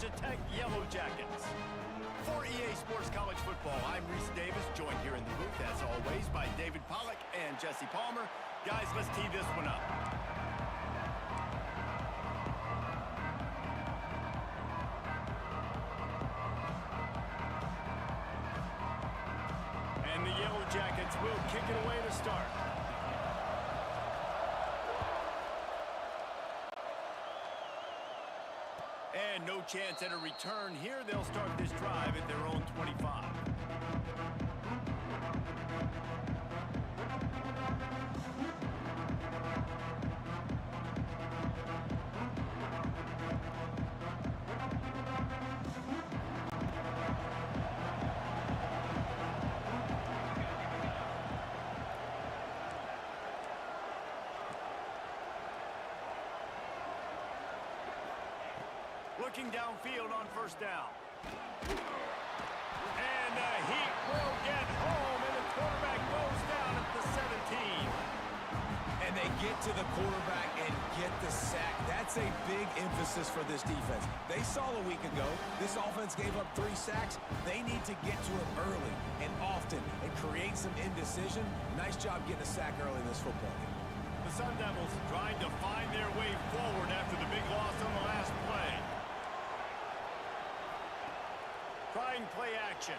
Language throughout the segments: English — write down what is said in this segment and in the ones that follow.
Georgia Tech Yellow Jackets. For EA Sports College Football, I'm Reese Davis, joined here in the booth, as always, by David Pollack and Jesse Palmer. Guys, let's tee this one up. And the Yellow Jackets will kick it away to start. And no chance at a return here. They'll start this drive at their own 25. Looking downfield on first down. And the Heat will get home, and the quarterback goes down at the 17. And they get to the quarterback and get the sack. That's a big emphasis for this defense. They saw a week ago, this offense gave up 3 sacks. They need to get to it early and often and create some indecision. Nice job getting a sack early in this football game. The Sun Devils trying to find their way forward after the big loss on the last play. Trying play action.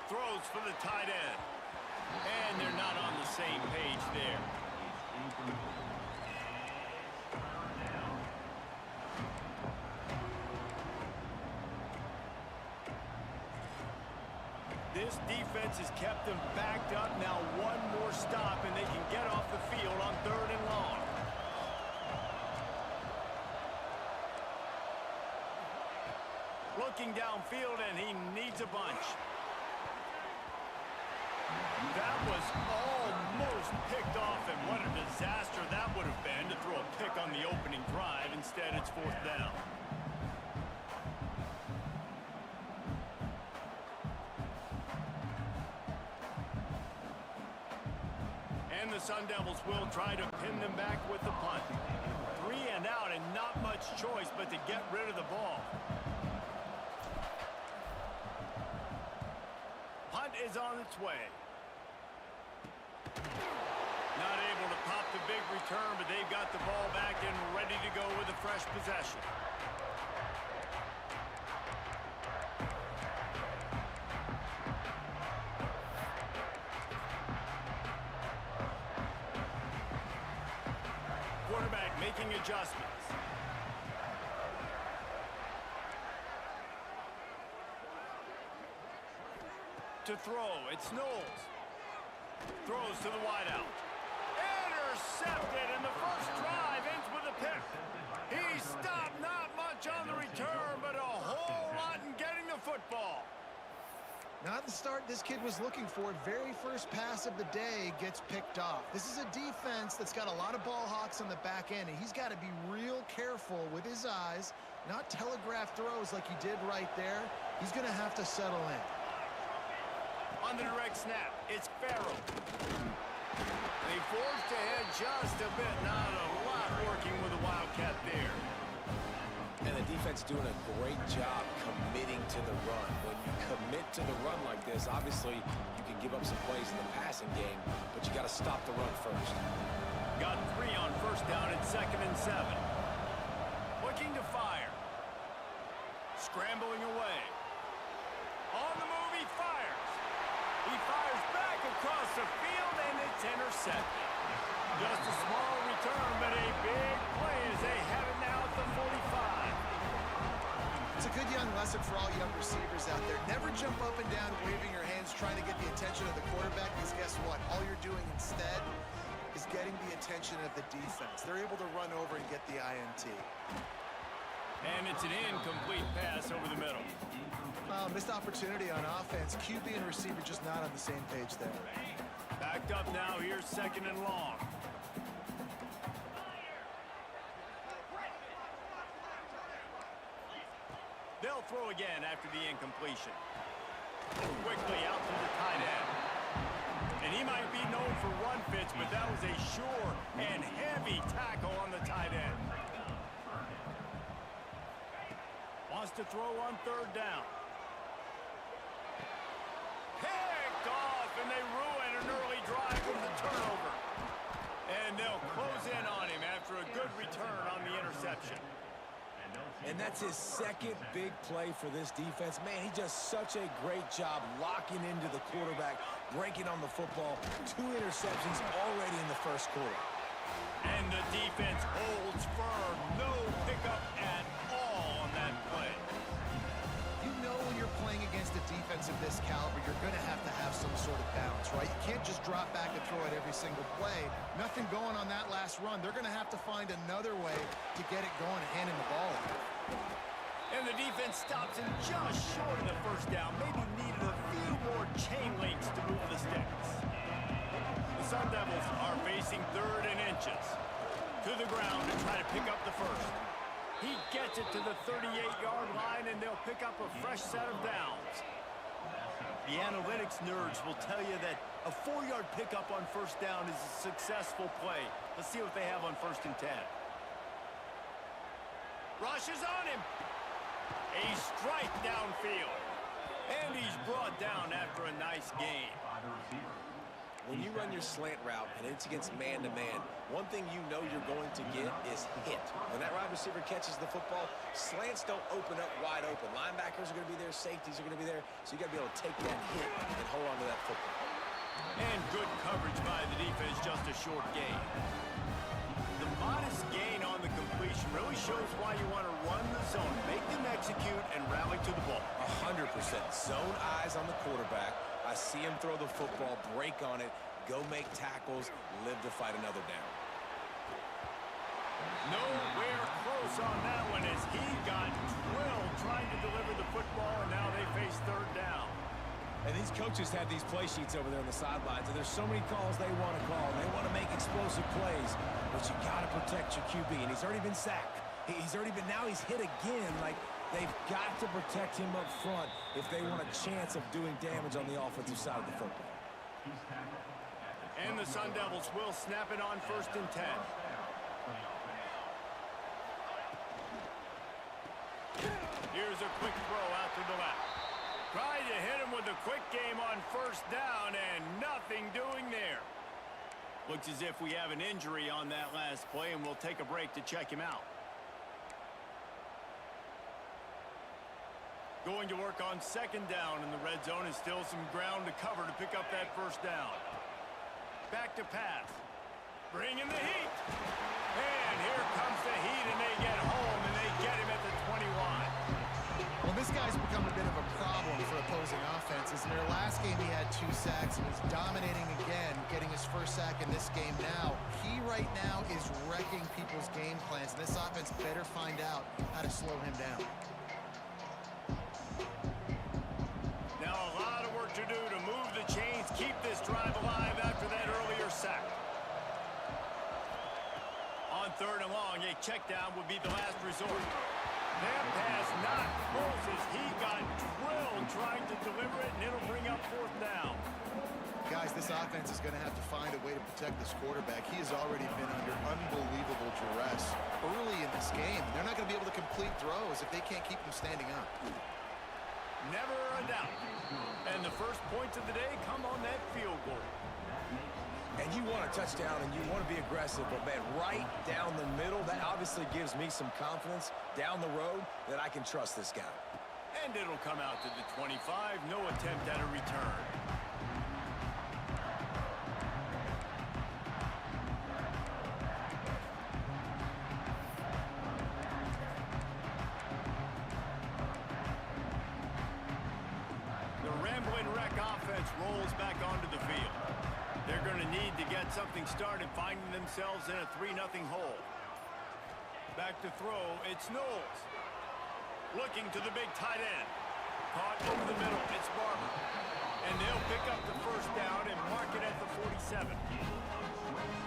Throws for the tight end. And they're not on the same page there. This defense has kept them backed up. Now one more stop and they can get off the field on 3rd and long. Looking downfield, and he needs a bunch. That was almost picked off, and what a disaster that would have been to throw a pick on the opening drive. Instead, it's 4th down. And the Sun Devils will try to pin them back with the punt. 3 and out, and not much choice but to get rid of the ball. Punt is on its way. Not able to pop the big return, but they've got the ball back and ready to go with a fresh possession. Quarterback making adjustments. To throw, it's Knowles. Throws to the wideout. Intercepted, and the first drive ends with a pick. He stopped, not much on the return, but a whole lot in getting the football. Not the start this kid was looking for. Very first pass of the day gets picked off. This is a defense that's got a lot of ball hawks on the back end, and he's got to be real careful with his eyes, not telegraph throws like he did right there. He's going to have to settle in. On the direct snap, it's Farrell. They forced ahead just a bit. Not a lot working with the Wildcat there. And the defense doing a great job committing to the run. When you commit to the run like this, obviously you can give up some plays in the passing game, but you got to stop the run first. Got 3 on first down at 2nd and 7. Looking to fire. Scrambling away. On the move, he fires. He fires back across the field, and it's intercepted. Just a small return, but a big play as they have it now at the 45. It's a good young lesson for all young receivers out there. Never jump up and down waving your hands trying to get the attention of the quarterback, because guess what? All you're doing instead is getting the attention of the defense. They're able to run over and get the INT. And it's an incomplete pass over the middle. Missed opportunity on offense. QB and receiver just not on the same page there. Backed up now. Here's 2nd and long. They'll throw again after the incompletion. Quickly out to the tight end. And he might be known for run fits, but that was a sure and heavy tackle on the tight end. On wants to throw on third down. Picked off, and they ruin an early drive with the turnover. And they'll close in on him after a good return on the interception. And that's his second big play for this defense. Man, he does such a great job locking into the quarterback, breaking on the football. 2 interceptions already in the first quarter. And the defense holds firm. No pickup at all on that play. You know when you're playing against a defense of this caliber, you're going to have some sort of balance, right? You can't just drop back and throw it every single play. Nothing going on that last run. They're going to have to find another way to get it going and handing the ball off. And the defense stops him just short of the first down. Maybe needed a few more chain links to move the sticks. The Sun Devils are facing 3rd and inches. To the ground to try to pick up the first. He gets it to the 38-yard line, and they'll pick up a fresh set of downs. The analytics nerds will tell you that a 4-yard pickup on first down is a successful play. Let's see what they have on 1st and 10. Rushes on him. A strike downfield. And he's brought down after a nice gain. When you run your slant route and it's against man-to-man, one thing you know you're going to get is hit. When that wide receiver catches the football, slants don't open up wide open. Linebackers are going to be there, safeties are going to be there, so you got to be able to take that hit and hold on to that football. And good coverage by the defense, just a short gain. The modest gain on the completion really shows why you want to run the zone, make them execute, and rally to the ball. 100%. Zone eyes on the quarterback. I see him throw the football, break on it, go make tackles, live to fight another down. Nowhere close on that one as he got drilled trying to deliver the football, and now they face 3rd down. And these coaches have these play sheets over there on the sidelines, and there's so many calls they want to call. They want to make explosive plays, but you got to protect your QB, and he's already been sacked. Now he's hit again. Like, they've got to protect him up front if they want a chance of doing damage on the offensive side of the football. And the Sun Devils will snap it on 1st and 10. Here's a quick throw out to the left. Tried to hit him with a quick game on 1st down, and nothing doing there. Looks as if we have an injury on that last play, and we'll take a break to check him out. Going to work on 2nd down in the red zone, and still some ground to cover to pick up that 1st down. Back to pass. Bringing the heat. And here comes the heat, and they get home, and they get him at the 21. Well, this guy's become a bit of a problem for opposing offenses. In their last game, he had 2 sacks, and he's dominating again, getting his 1st sack in this game now. He right now is wrecking people's game plans, and this offense better find out how to slow him down. Now a lot of work to do to move the chains, keep this drive alive after that earlier sack. On 3rd and long, a check down would be the last resort. That pass not close as he got drilled trying to deliver it, and it'll bring up 4th down. Guys, this offense is going to have to find a way to protect this quarterback. He has already been under unbelievable duress early in this game. They're not going to be able to complete throws if they can't keep him standing up. Never a doubt. And the first points of the day come on that field goal. And you want a touchdown and you want to be aggressive, but man, right down the middle, that obviously gives me some confidence down the road that I can trust this guy. And it'll come out to the 25, no attempt at a return. The Ramblin' Wreck offense rolls back onto the field. They're going to need to get something started, finding themselves in a 3-0 hole. Back to throw, it's Knowles. Looking to the big tight end. Caught over the middle, it's Barber. And they'll pick up the 1st down and mark it at the 47.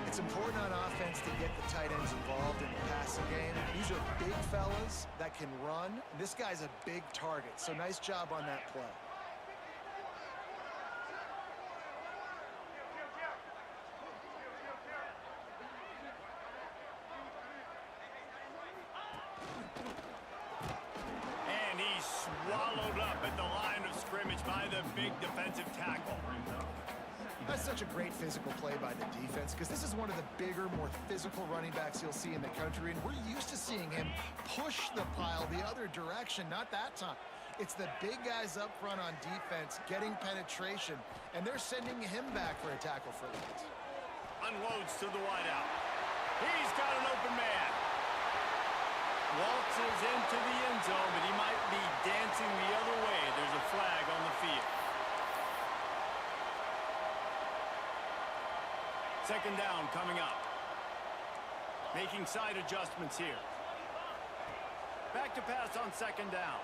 It's important on offense to get the tight ends involved in the passing game. These are big fellas that can run. This guy's a big target, so nice job on that play. by the big defensive tackle. That's such a great physical play by the defense because this is one of the bigger, more physical running backs you'll see in the country, and we're used to seeing him push the pile the other direction. Not that time. It's the big guys up front on defense getting penetration, and they're sending him back for a tackle for loss. Unloads to the wideout. He's got an open man. Waltzes into the end zone, but he might be dancing the other way. There's a flag on the field. Second down coming up. Making side adjustments here. Back to pass on second down.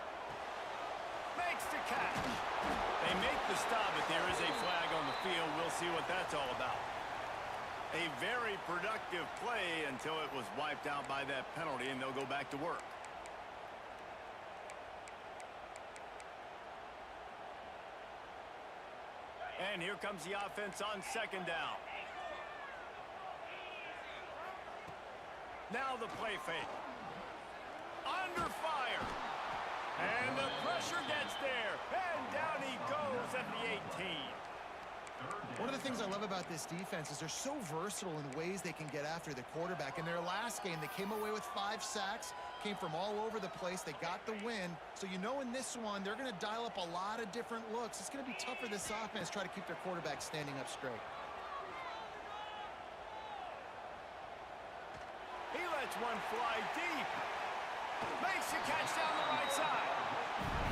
Makes the catch. They make the stop, but there is a flag on the field. We'll see what that's all about. A very productive play until it was wiped out by that penalty, and they'll go back to work. And here comes the offense on second down. Now the play fake. Under fire. And the pressure gets there. And down he goes at the 18. One of the things I love about this defense is they're so versatile in the ways they can get after the quarterback. In their last game, they came away with 5 sacks, came from all over the place. They got the win. So you know in this one, they're going to dial up a lot of different looks. It's going to be tough for this offense to try to keep their quarterback standing up straight. He lets one fly deep. Makes the catch down the right side.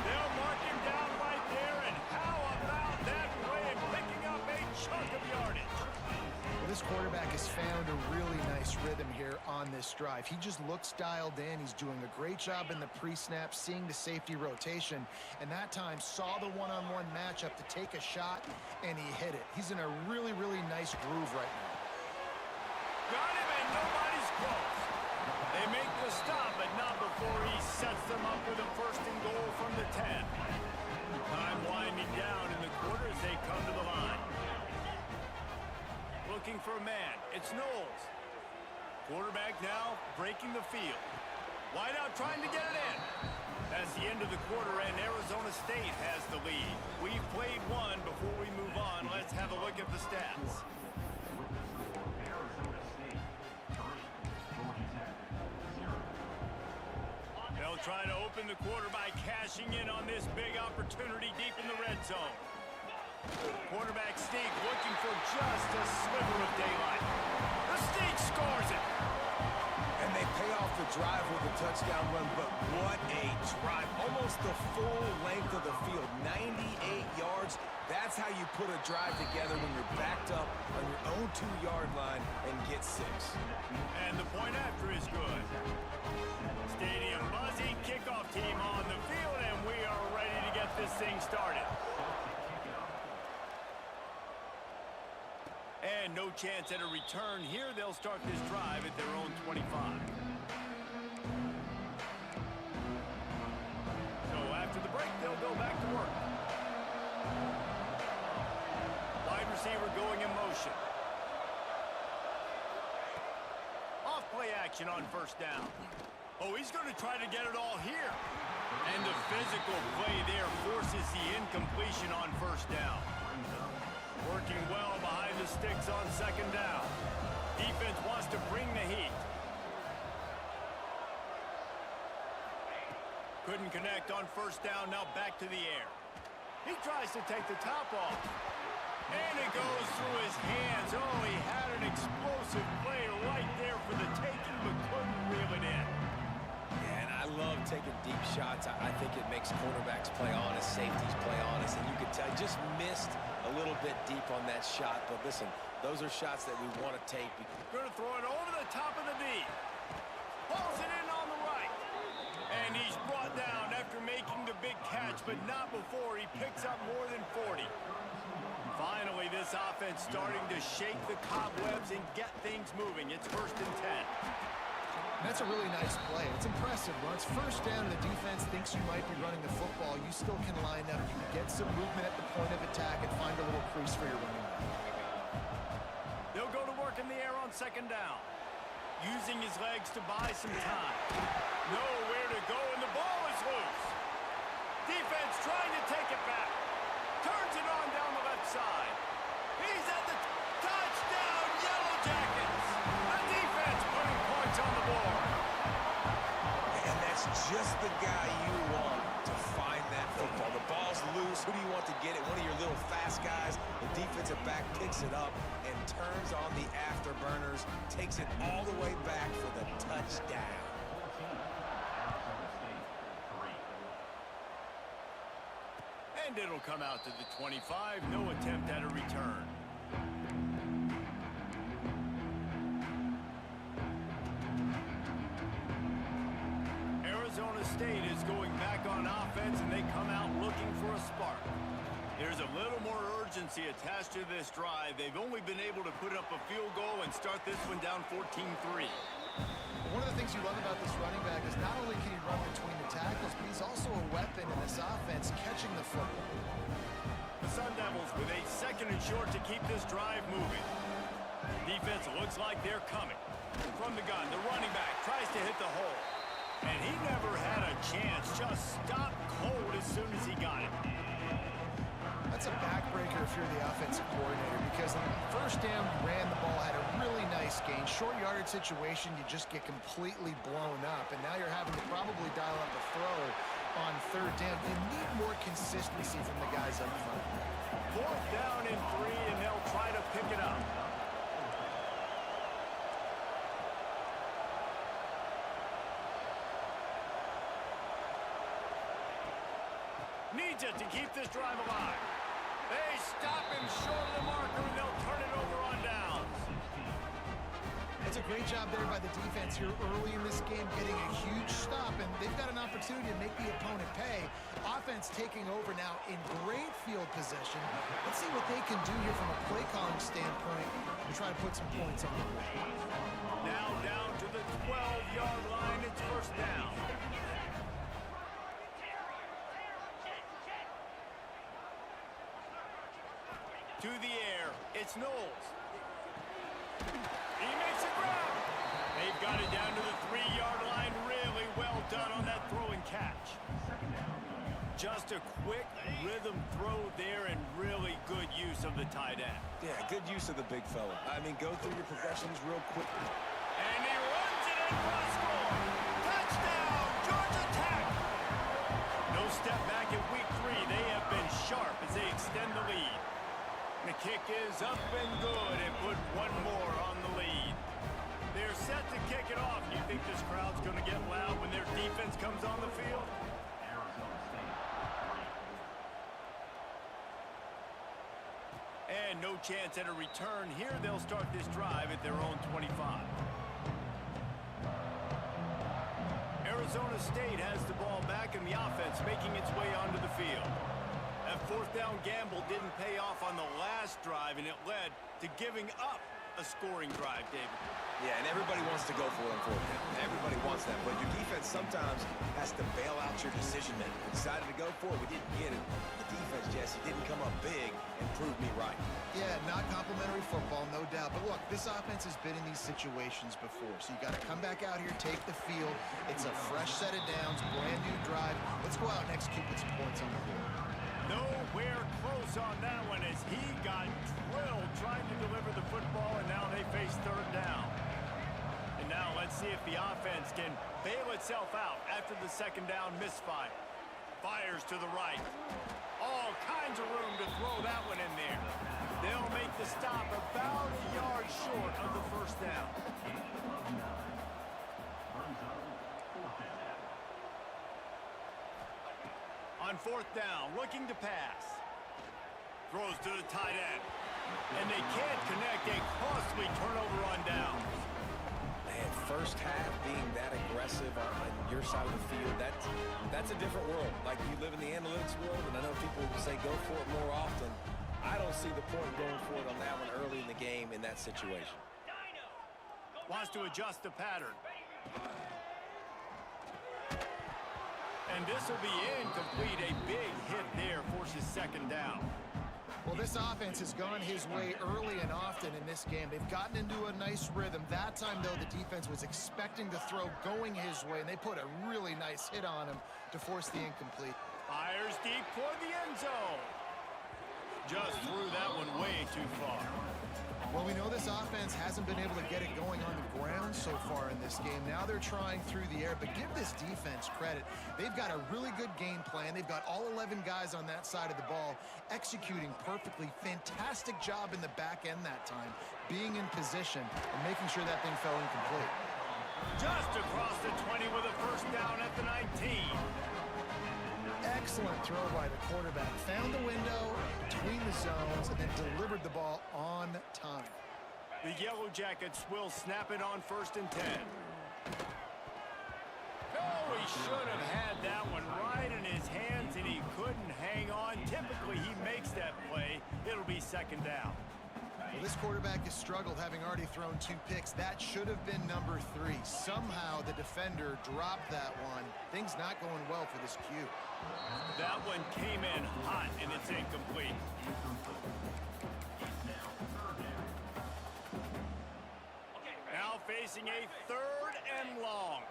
They'll mark him down right there, and how about that play and picking up a chunk of yardage? Well, this quarterback has found a really nice rhythm here on this drive. He just looks dialed in. He's doing a great job in the pre-snap, seeing the safety rotation, and that time saw the one-on-one matchup to take a shot, and he hit it. He's in a really, really nice groove right now. Got him, and nobody's close. They make the stop, but not before he sets them up with a first and goal from the 10. Time winding down in the quarter as they come to the line. Looking for a man. It's Knowles. Quarterback now breaking the field. Wideout trying to get it in. That's the end of the quarter, and Arizona State has the lead. We've played one. Before we move on, let's have a look at the stats. They'll try to open the quarter by cashing in on this big opportunity deep in the red zone. Quarterback sneak looking for just a sliver of daylight. The sneak scores it. And they pay off the drive with a touchdown run, but what a drive. Almost the full length of the field, 98 yards. That's how you put a drive together when you're backed up on your own 2-yard line and get 6. And the point after is good. Stadium buzzing, kickoff team on the field, and we are ready to get this thing started. And no chance at a return here. They'll start this drive at their own 25. So after the break, they'll go back to work. Wide receiver going in motion. Off play action on first down. Oh, he's going to try to get it all here. And the physical play there forces the incompletion on first down. Working well behind the sticks on second down. Defense wants to bring the heat. Couldn't connect on first down, now back to the air. He tries to take the top off. And it goes through his hands. Oh, he had an explosive play right there for the taking, but couldn't reel it in. And I love taking deep shots. I think it makes quarterbacks play honest, safeties play honest, and you could tell he just missed a little bit deep on that shot. But listen, those are shots that we want to take. Going to throw it over the top of the knee. Pulls it in on the right. And he's brought down after making the big catch, but not before he picks up more than 40. Finally, this offense starting to shake the cobwebs and get things moving. It's first and 10. That's a really nice play. It's impressive. When it's first down and the defense thinks you might be running the football, you still can line up. You can get some movement at the point of attack and find a little crease for your running back. They'll go to work in the air on second down. Using his legs to buy some time. Nowhere to go, and the ball is loose. Defense trying to take it back. just the guy you want to find that football. The ball's loose. Who do you want to get it? One of your little fast guys. The defensive back picks it up and turns on the afterburners, takes it all the way back for the touchdown. And it'll come out to the 25. No attempt at a return. Arizona State is going back on offense, and they come out looking for a spark. There's a little more urgency attached to this drive. They've only been able to put up a field goal and start this one down 14-3. One of the things you love about this running back is not only can he run between the tackles, but he's also a weapon in this offense catching the football. The Sun Devils with a second and short to keep this drive moving. Defense looks like they're coming. From the gun, the running back tries to hit the hole. And he never had a chance, just stopped cold as soon as he got it. That's a backbreaker if you're the offensive coordinator, because on first down, you ran the ball, had a really nice gain. Short yardage situation, you just get completely blown up, and now you're having to probably dial up a throw on third down. You need more consistency from the guys up front. Fourth down and 3, and they'll try to pick it up. Needs it to keep this drive alive. They stop him short of the marker, and they'll turn it over on downs. It's a great job there by the defense here early in this game, getting a huge stop, and they've got an opportunity to make the opponent pay. Offense taking over now in great field possession. Let's see what they can do here from a play calling standpoint and try to put some points on the board. Now down to the 12-yard line. It's first down. To the air, it's Knowles. He makes a grab. They've got it down to the 3-yard line. Really well done on that throw and catch. Just a quick rhythm throw there and really good use of the tight end. Yeah, good use of the big fella. I mean, go through your progressions real quick. And he runs it in for a score. Touchdown, Georgia Tech. No step back in week 3. They have been sharp as they extend the lead. The kick is up and good, and put one more on the lead. They're set to kick it off. You think this crowd's going to get loud when their defense comes on the field? And no chance at a return here. They'll start this drive at their own 25. Arizona State has the ball back, and the offense making its way onto the field. That fourth down gamble didn't pay off on the last drive, and it led to giving up a scoring drive, David. Yeah, and everybody wants to go for it on fourth down. Everybody wants that, but your defense sometimes has to bail out your decision making. We decided to go for it. We didn't get it. The defense, Jesse, didn't come up big and prove me right. Yeah, not complimentary football, no doubt. But look, this offense has been in these situations before, so you got to come back out here, take the field. It's a fresh set of downs, brand new drive. Let's go out and execute with some points on the board. Nowhere close on that one as he got drilled trying to deliver the football, and now they face third down. And now let's see if the offense can bail itself out after the second down misfire. Fires to the right. All kinds of room to throw that one in there. They'll make the stop about a yard short of the first down. On fourth down, looking to pass. Throws to the tight end. And they can't connect. A costly turnover on downs. Man, first half being that aggressive on your side of the field, that's a different world. Like, you live in the analytics world, and I know people say go for it more often. I don't see the point going for it on that one early in the game in that situation. Wants to adjust the pattern. And this will be incomplete. A big hit there forces second down. Well, this offense has gone his way early and often in this game. They've gotten into a nice rhythm. That time, though, the defense was expecting the throw going his way, and they put a really nice hit on him to force the incomplete. Fires deep toward the end zone. Just threw that one way too far. Well, we know this offense hasn't been able to get it going on the ground so far in this game. Now they're trying through the air, but give this defense credit. They've got a really good game plan. They've got all 11 guys on that side of the ball executing perfectly. Fantastic job in the back end that time, being in position and making sure that thing fell incomplete. Just across the 20 with a first down at the 19. Excellent throw by the quarterback. Found the window between the zones and then delivered the ball on time. The Yellow Jackets will snap it on 1st and 10. Oh, he should have had that one right in his hands, and he couldn't hang on. Typically, he makes that play. It'll be 2nd down. Well, this quarterback has struggled, having already thrown 2 picks. That should have been number 3. Somehow the defender dropped that one. Things not going well for this Q. That one came in hot, and it's incomplete. Now facing a 3rd and long.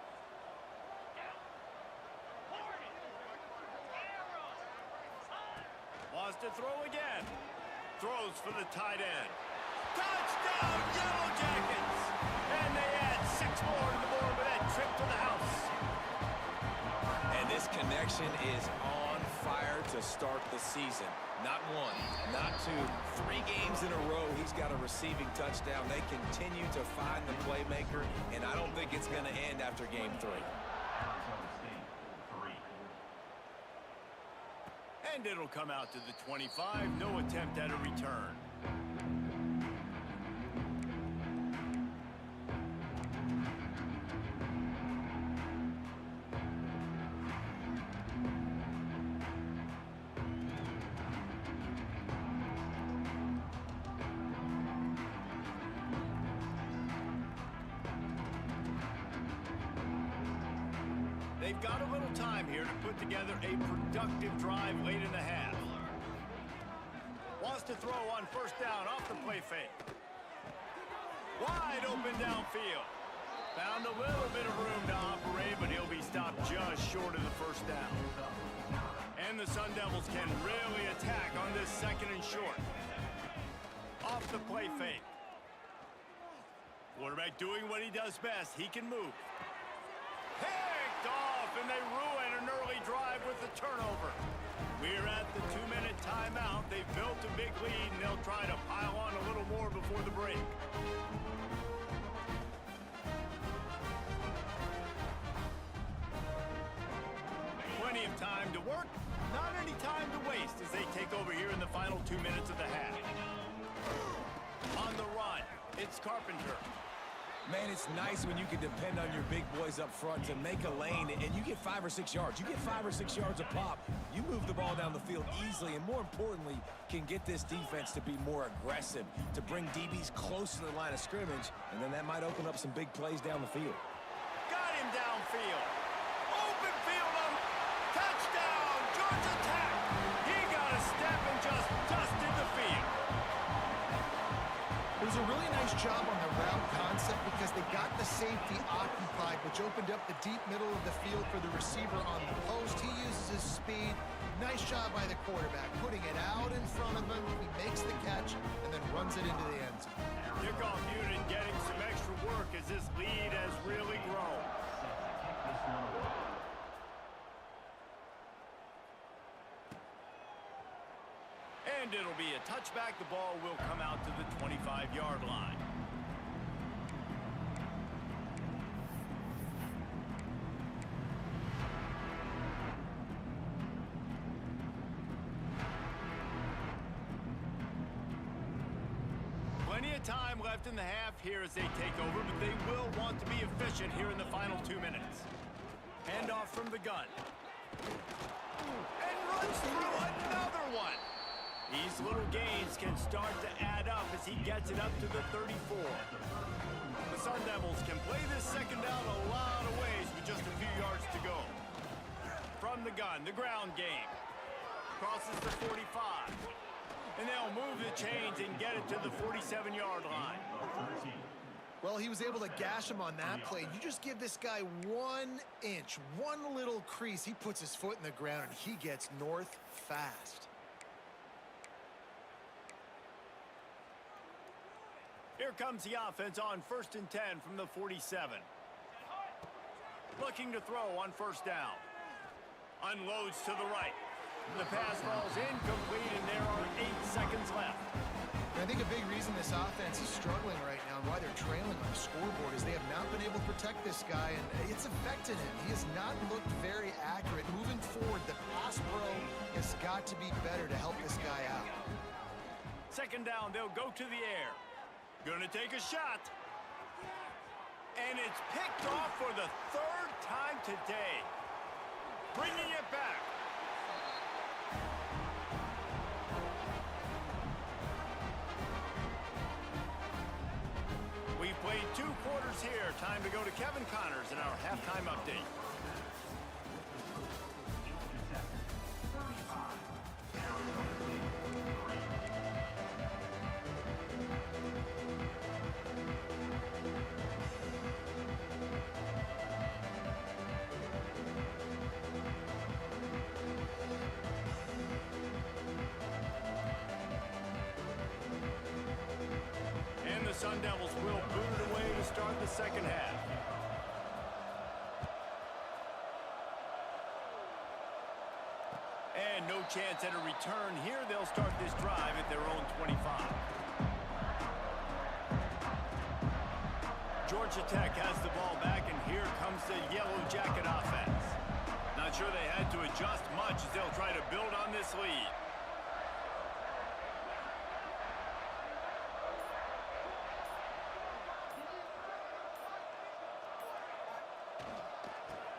Wants to throw again. Throws for the tight end. Touchdown, Yellow Jackets! And they add 6 more to the board with that trip to the house. And this connection is on fire to start the season. Not 1, not 2, 3 games in a row he's got a receiving touchdown. They continue to find the playmaker, and I don't think it's going to end after game 3. And it'll come out to the 25. No attempt at a return. They've got a little time here to put together a productive drive late in the half. Wants to throw on 1st down off the play fake. Wide open downfield. Found a little bit of room to operate, but he'll be stopped just short of the 1st down. And the Sun Devils can really attack on this 2nd and short. Off the play fake. Quarterback doing what he does best. He can move. Picked off, and they ruin an early drive with the turnover. We're at the 2-minute timeout. They've built a big lead, and they'll try to pile on a little more before the break. Plenty of time to work, not any time to waste as they take over here in the final 2 minutes of the half. On the run, it's Carpenter. Man, it's nice when you can depend on your big boys up front to make a lane, and you get 5 or 6 yards. You get 5 or 6 yards a pop. You move the ball down the field easily, and more importantly, can get this defense to be more aggressive, to bring DBs close to the line of scrimmage, and then that might open up some big plays down the field. Got him downfield. Open field on touchdown. Georgia Tech. He got a step and just dusted the field. It was a really nice job on the route concept because they got the safety occupied, which opened up the deep middle of the field for the receiver on the post. He uses his speed. Nice job by the quarterback, putting it out in front of him. He makes the catch and then runs it into the end zone. Kickoff unit getting some extra work as this lead has really grown. And it'll be a touchback. The ball will come out to the 25-yard line. Plenty of time left in the half here as they take over, but they will want to be efficient here in the final 2 minutes. Handoff from the gun. And runs through another one. These little gains can start to add up as he gets it up to the 34. The Sun Devils can play this 2nd down a lot of ways with just a few yards to go. From the gun, the ground game. Crosses the 45. And they'll move the chains and get it to the 47-yard line. Well, he was able to gash him on that play. You just give this guy 1 inch, one little crease. He puts his foot in the ground, and he gets north fast. Here comes the offense on 1st and 10 from the 47. Looking to throw on 1st down. Unloads to the right. The pass falls incomplete, and there are 8 seconds left. I think a big reason this offense is struggling right now and why they're trailing on the scoreboard is they have not been able to protect this guy, and it's affected him. He has not looked very accurate. Moving forward, the pass pro has got to be better to help this guy out. 2nd down, they'll go to the air. Gonna take a shot. And it's picked off for the 3rd time today. Bringing it back. We've played 2 quarters here. Time to go to Kevin Connors in our halftime update. Sun Devils will boot it away to start the 2nd half. And no chance at a return here. They'll start this drive at their own 25. Georgia Tech has the ball back, and here comes the Yellow Jacket offense. Not sure they had to adjust much as they'll try to build on this lead.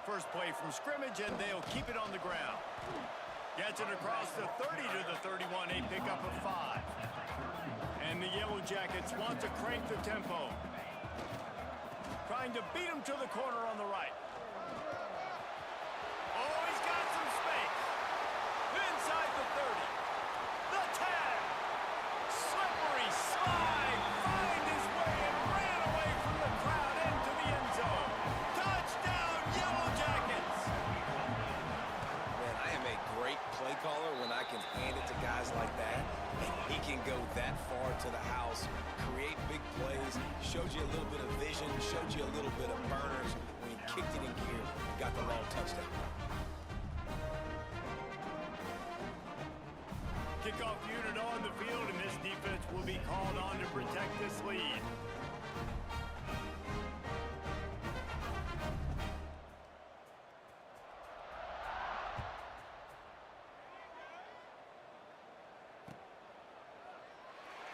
First play from scrimmage, and they'll keep it on the ground. Gets it across the 30 to the 31, a pickup of 5. And the Yellow Jackets want to crank the tempo. Trying to beat him to the corner on the right. Oh, he's got some space. Inside the 30. The tag. Slippery slide. Find his way and ran away from the crowd into the end zone. Touchdown, Yellow Jackets. Man, I am a great play caller when I can hand it to guys like that. And he can go that far to the house, create big plays, showed you a little bit of vision, showed you a little bit of burners when he kicked it in gear and got the long touchdown. Kickoff unit on the field, and this defense will be called on to protect this lead.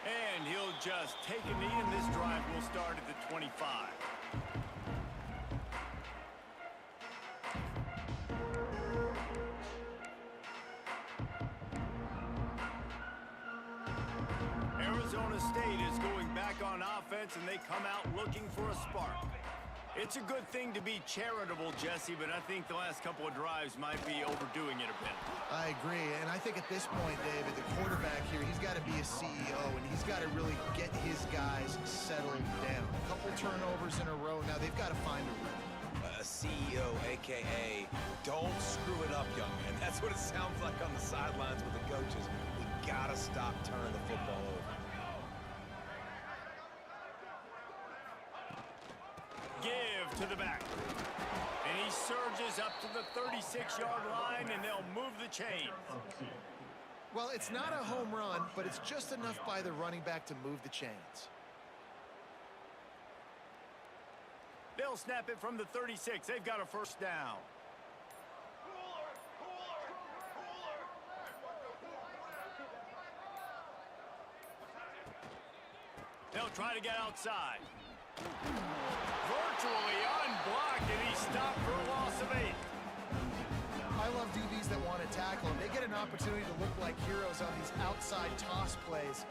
And he'll just take a knee, and this drive will start at the 25. Arizona State is going back on offense, and they come out looking for a spark. It's a good thing to be charitable, Jesse, but I think the last couple of drives might be overdoing it a bit. I agree, and I think at this point, David, the quarterback here, he's got to be a CEO, and he's got to really get his guys settled down. A couple turnovers in a row. Now they've got to find a rhythm. A CEO, a.k.a. don't screw it up, young man. That's what it sounds like on the sidelines with the coaches. We got to stop turning the football over. Give to the back. And he surges up to the 36-yard line, and they'll move the chains. Well, it's not a home run, but it's just enough by the running back to move the chains. They'll snap it from the 36. They've got a 1st down. They'll try to get outside. Virtually unblocked, and he stopped for a loss of 8. I love DBs that want to tackle, and they get an opportunity to look like heroes on these outside toss plays.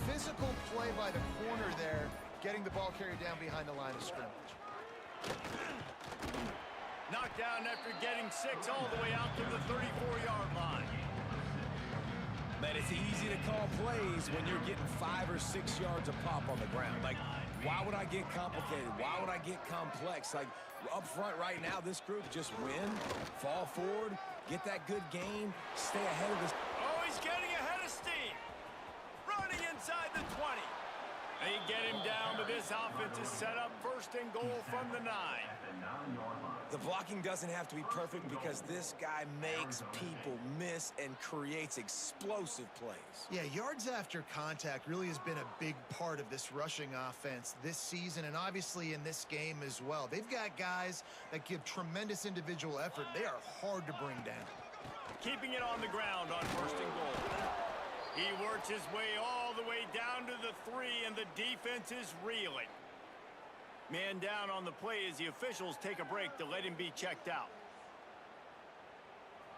Physical play by the corner there, getting the ball carried down behind the line of scrimmage. Knocked down after getting 6 all the way out to the 34-yard line. Man, it's easy to call plays when you're getting 5 or 6 yards of pop on the ground. Like, why would I get complicated? Why would I get complex? Like, up front right now, this group just win, fall forward, get that good game, stay ahead of this. Oh, he's getting ahead of steam. Running inside the 20. They get him down, but this offense is set up first and goal from the 9. The blocking doesn't have to be perfect because this guy makes people miss and creates explosive plays. Yeah, yards after contact really has been a big part of this rushing offense this season and obviously in this game as well. They've got guys that give tremendous individual effort. They are hard to bring down. Keeping it on the ground on first and goal. He works his way all the way down to the 3, and the defense is reeling. Man down on the play as the officials take a break to let him be checked out.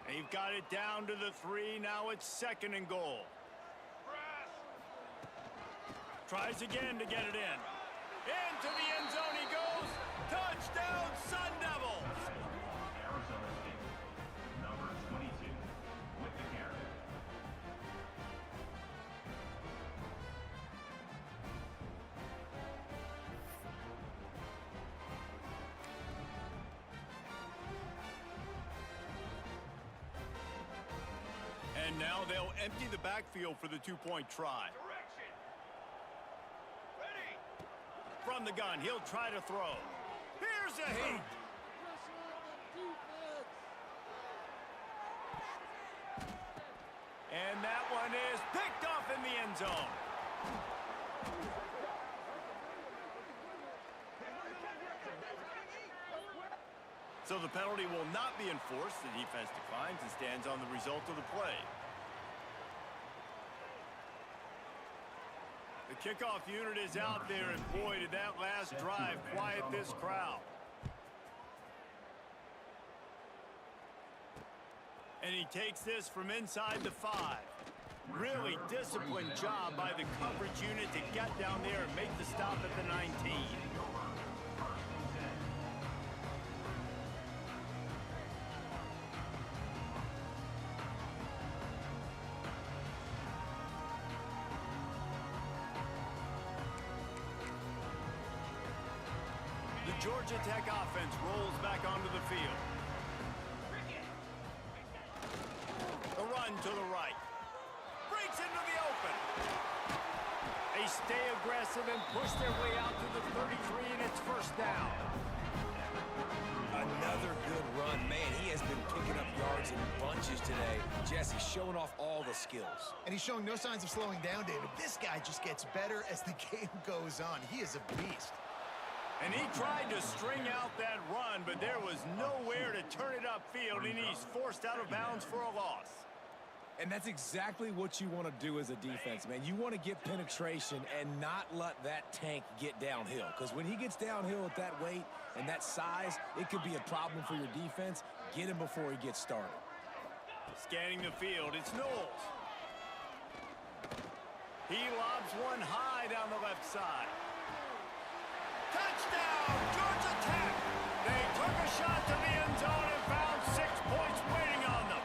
They've got it down to the 3. Now it's second and goal. Tries again to get it in. Into the end zone he goes. Touchdown, Sun Devils! Arizona State, number 22, with the carry. And now they'll empty the backfield for the 2-point try. From the gun, he'll try to throw. Here's a heat. And that one is picked off in the end zone. So the penalty will not be enforced. The defense declines and stands on the result of the play. The kickoff unit is out there, and boy, did that last drive quiet this crowd. And he takes this from inside the 5. Really disciplined job by the coverage unit to get down there and make the stop at the 19. The Georgia Tech offense rolls back onto the field. A run to the right. Breaks into the open. They stay aggressive and push their way out to the 33, and it's first down. Another good run. Man, he has been picking up yards in bunches today. Jesse showing off all the skills. And he's showing no signs of slowing down, David. This guy just gets better as the game goes on. He is a beast. And he tried to string out that run, but there was nowhere to turn it upfield, and he's forced out of bounds for a loss. And that's exactly what you want to do as a defense, man. You want to get penetration and not let that tank get downhill. Because when he gets downhill at that weight and that size, it could be a problem for your defense. Get him before he gets started. Scanning the field, it's Knowles. He lobs one high down the left side. Touchdown, Georgia Tech! They took a shot to the end zone and found 6 points waiting on them.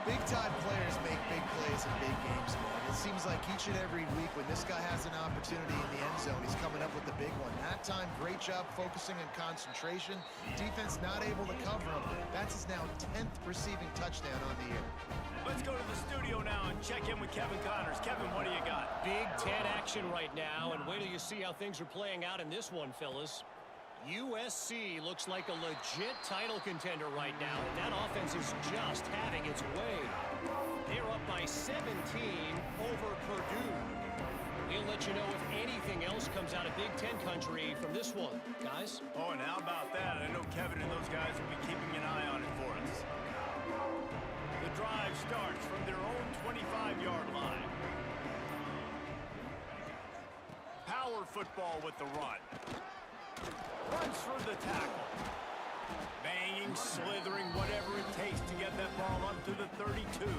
Big-time players make big plays in big games, man. It seems like each and every week when this guy has an opportunity in the end zone, he's coming up with the big one. That time, great job focusing and concentration. Defense not able to cover him. That's his now 10th receiving touchdown on the year. Let's go to the studio now and check in with Kevin Connors. Kevin, what do you got? Big Ten action right now, and wait till you see how things are playing out in this one, fellas. USC looks like a legit title contender right now, and that offense is just having its way. They're up by 17 over Purdue. We'll let you know if anything else comes out of Big Ten country from this one, guys. Oh, and how about that? I know Kevin and those guys will be keeping an eye on it for us. The drive starts from their own 25-yard line. Power football with the run. Runs for the tackle. Banging, slithering, whatever it takes to get that ball up to the 32.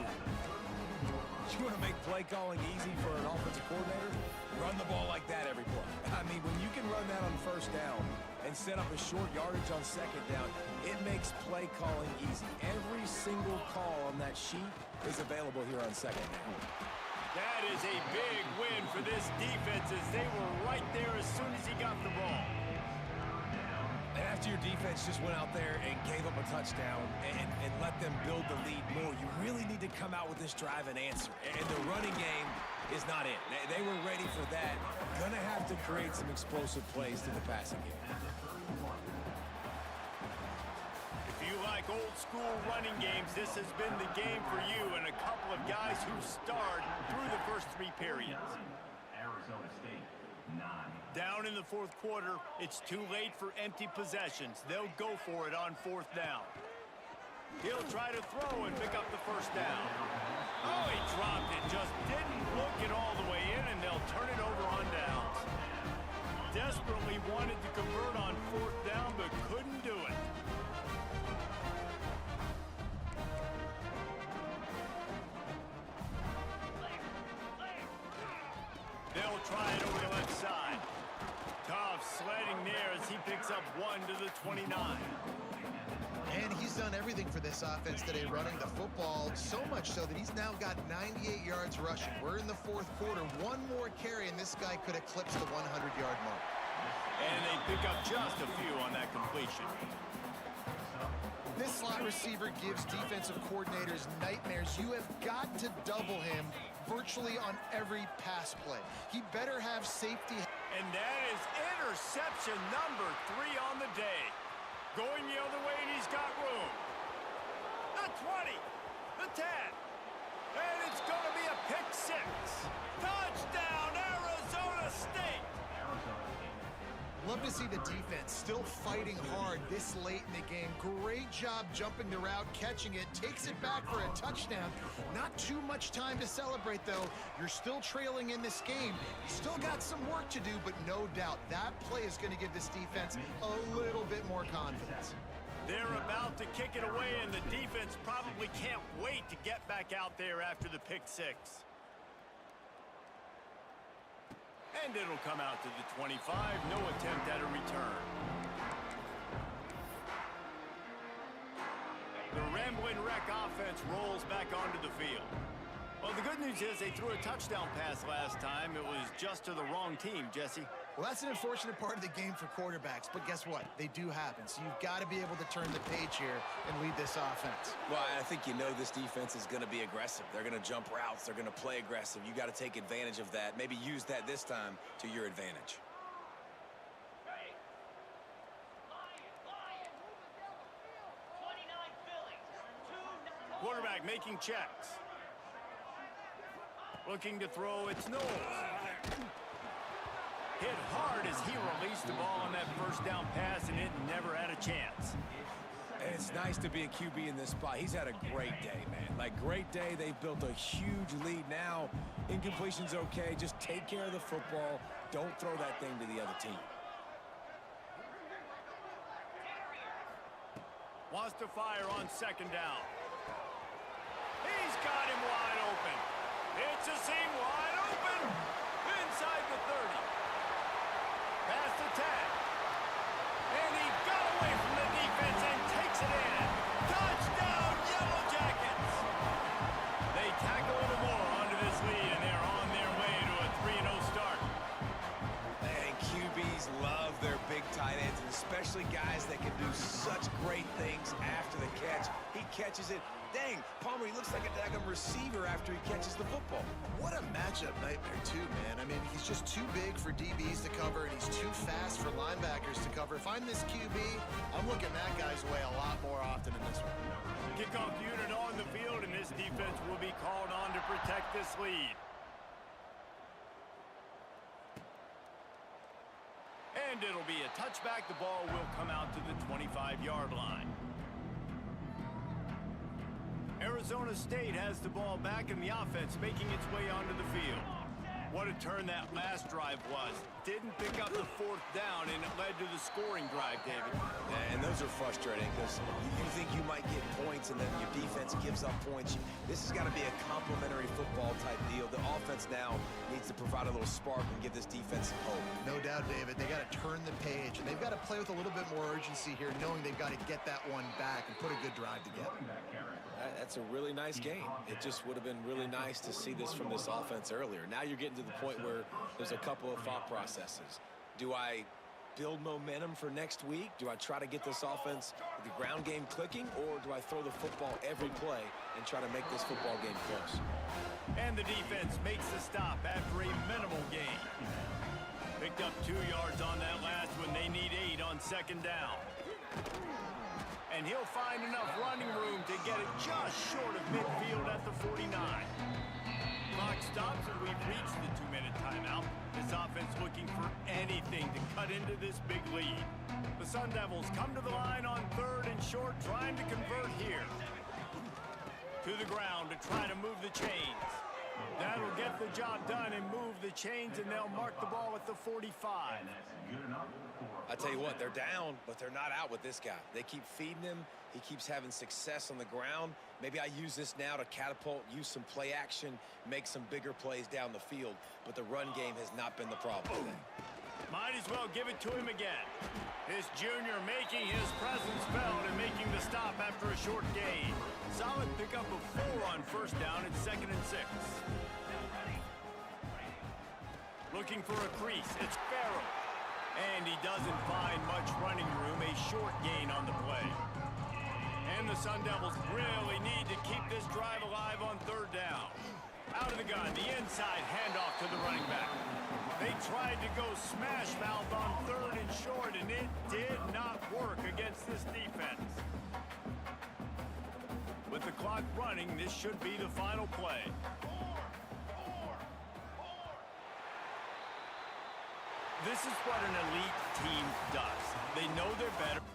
You want to make play calling easy for an offensive coordinator? Run the ball like that every play. I mean, when you can run that on first down and set up a short yardage on second down, it makes play calling easy. Every single call on that sheet is available here on second down. That is a big win for this defense as they were right there as soon as he got the ball. And after your defense just went out there and gave up a touchdown and let them build the lead more, you really need to come out with this drive and answer. And the running game is not it. They were ready for that. Gonna have to create some explosive plays to the passing game. If you like old school running games, this has been the game for you and a couple of guys who starred through the first 3 periods. Arizona State, 9. Down in the fourth quarter, it's too late for empty possessions. They'll go for it on 4th down. He'll try to throw and pick up the first down. Oh, he dropped it. Just didn't look it all the way in, and they'll turn it over on downs. Desperately wanted to convert on 4th down, but couldn't do it. They'll try it over the left side. Tough sledding there as he picks up 1 to the 29. And he's done everything for this offense today, running the football, so much so that he's now got 98 yards rushing. We're in the fourth quarter. One more carry, and this guy could eclipse the 100-yard mark. And they pick up just a few on that completion. This slot receiver gives defensive coordinators nightmares. You have got to double him virtually on every pass play. He better have safety. And that is interception number 3 on the day. Going the other way, and he's got room. The 20, the 10, and it's going to be a pick 6. Touchdown, Arizona State. Love to see the defense still fighting hard this late in the game. Great job jumping the route, catching it, takes it back for a touchdown. Not too much time to celebrate, though. You're still trailing in this game. Still got some work to do, but no doubt that play is going to give this defense a little bit more confidence. They're about to kick it away, and the defense probably can't wait to get back out there after the pick 6. And it'll come out to the 25. No attempt at a return. The Rambling Wreck offense rolls back onto the field. Well, the good news is they threw a touchdown pass last time. It was just to the wrong team, Jesse. Well, that's an unfortunate part of the game for quarterbacks, but guess what? They do happen. So you've got to be able to turn the page here and lead this offense. Well, I think you know this defense is going to be aggressive. They're going to jump routes. They're going to play aggressive. You got to take advantage of that. Maybe use that this time to your advantage. Quarterback making checks. Looking to throw, it's Knowles. Hit hard as he released the ball on that first down pass, and it never had a chance. And it's nice to be a QB in this spot. He's had a great day, man. Like, great day. They've built a huge lead now. Incompletion's okay. Just take care of the football. Don't throw that thing to the other team. Wants to fire on 2nd down. He's got him wide open. It's a seam wide open. Inside the 30. Past the 10. And he got away from the defense and takes it in. Touchdown, Yellow Jackets. They tack a little more onto this lead, and they're on their way to a 3-0 start. And QBs love their big tight ends, and especially guys that can do such great things after the catch. He catches it. Dang, Palmer, he looks like a daggum receiver after he catches the football. What a matchup nightmare, too, man. I mean, he's just too big for DBs to cover, and he's too fast for linebackers to cover. If I'm this QB, I'm looking that guy's way a lot more often in this one. Kickoff unit on the field, and this defense will be called on to protect this lead. And it'll be a touchback. The ball will come out to the 25-yard line. Arizona State has the ball back, and the offense making its way onto the field. What a turn that last drive was. Didn't pick up the 4th down, and it led to the scoring drive, David. And those are frustrating because you think you might get points and then your defense gives up points. This has got to be a complementary football type deal. The offense now needs to provide a little spark and give this defense some hope. No doubt, David. They got to turn the page, and they've got to play with a little bit more urgency here, knowing they've got to get that one back and put a good drive together. That's a really nice game. It just would have been really nice to see this from this offense earlier. Now you're getting to the point where there's a couple of thought processes. Do I build momentum for next week? Do I try to get this offense, the ground game clicking, or do I throw the football every play and try to make this football game close? And the defense makes the stop after a minimal gain. Picked up 2 yards on that last one. They need 8 on second down. And he'll find enough running room to get it just short of midfield at the 49. Clock stops and we've reached the 2-minute timeout. This offense looking for anything to cut into this big lead. The Sun Devils come to the line on 3rd and short, trying to convert here. To the ground to try to move the chains. That'll get the job done and move the chains, and they'll mark the ball at the 45. I tell you what, they're down, but they're not out with this guy. They keep feeding him. He keeps having success on the ground. Maybe I use this now to catapult, use some play action, make some bigger plays down the field, but the run game has not been the problem today. Might as well give it to him again. This junior making his presence felt and making the stop after a short gain. Solid pickup of 4 on first down at 2nd and 6. Looking for a crease. It's Farrell. And he doesn't find much running room. A short gain on the play. And the Sun Devils really need to keep this drive alive on 3rd down. Out of the gun, the inside handoff to the running back. They tried to go smash mouth on 3rd and short, and it did not work against this defense. With the clock running, this should be the final play. This is what an elite team does. They know they're better.